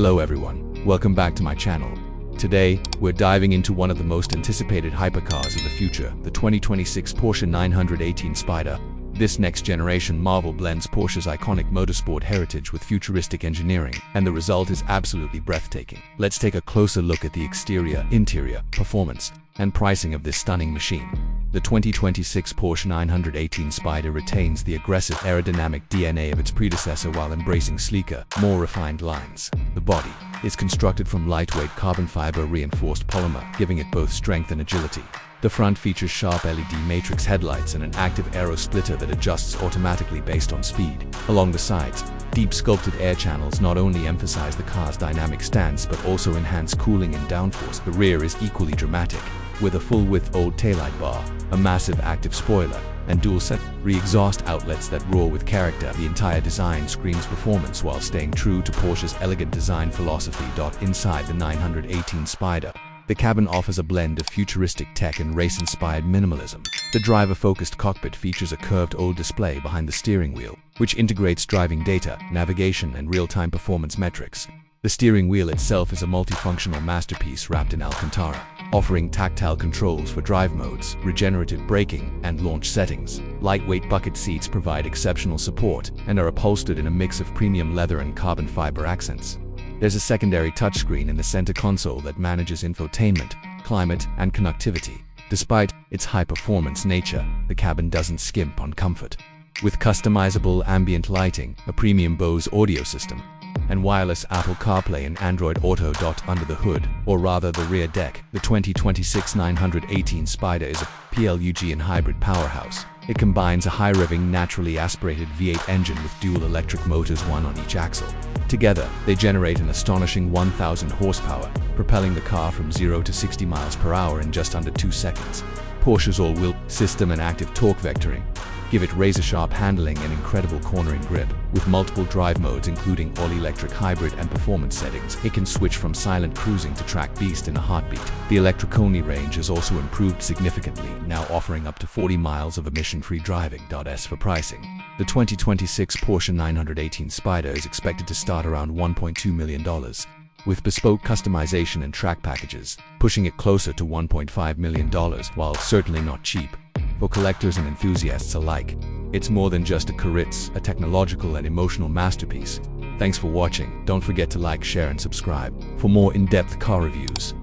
Hello everyone, welcome back to my channel. Today, we're diving into one of the most anticipated hypercars of the future, the 2026 Porsche 918 Spyder. This next-generation marvel blends Porsche's iconic motorsport heritage with futuristic engineering, and the result is absolutely breathtaking. Let's take a closer look at the exterior, interior, performance, and pricing of this stunning machine. The 2026 Porsche 918 Spyder retains the aggressive aerodynamic DNA of its predecessor while embracing sleeker, more refined lines. The body is constructed from lightweight carbon fiber reinforced polymer, giving it both strength and agility. The front features sharp LED matrix headlights and an active aero splitter that adjusts automatically based on speed. Along the sides, deep sculpted air channels not only emphasize the car's dynamic stance but also enhance cooling and downforce. The rear is equally dramatic, with a full-width old taillight bar, a massive active spoiler, and dual-set re-exhaust outlets that roar with character. The entire design screams performance while staying true to Porsche's elegant design philosophy. Inside the 918 Spyder, the cabin offers a blend of futuristic tech and race-inspired minimalism. The driver-focused cockpit features a curved OLED display behind the steering wheel, which integrates driving data, navigation, and real-time performance metrics. The steering wheel itself is a multifunctional masterpiece wrapped in Alcantara, offering tactile controls for drive modes, regenerative braking, and launch settings. Lightweight bucket seats provide exceptional support and are upholstered in a mix of premium leather and carbon fiber accents. There's a secondary touchscreen in the center console that manages infotainment, climate, and connectivity. Despite its high-performance nature, the cabin doesn't skimp on comfort. With customizable ambient lighting, a premium Bose audio system, and wireless Apple CarPlay and Android Auto. Under the hood, or rather the rear deck, the 2026 918 Spyder is a plug-in hybrid powerhouse. It combines a high-revving, naturally aspirated V8 engine with dual electric motors, one on each axle. Together, they generate an astonishing 1,000 horsepower, propelling the car from 0 to 60 miles per hour in just under 2 seconds. Porsche's all-wheel system and active torque vectoring give it razor-sharp handling and incredible cornering grip. With multiple drive modes including all-electric hybrid and performance settings, it can switch from silent cruising to track beast in a heartbeat. The electric-only range has also improved significantly, now offering up to 40 miles of emission-free driving. As for pricing, the 2026 Porsche 918 Spyder is expected to start around $1.2 million, with bespoke customization and track packages, pushing it closer to $1.5 million, while certainly not cheap. For collectors and enthusiasts alike, it's more than just a car, it's a technological and emotional masterpiece. Thanks for watching. Don't forget to like, share, and subscribe for more in-depth car reviews.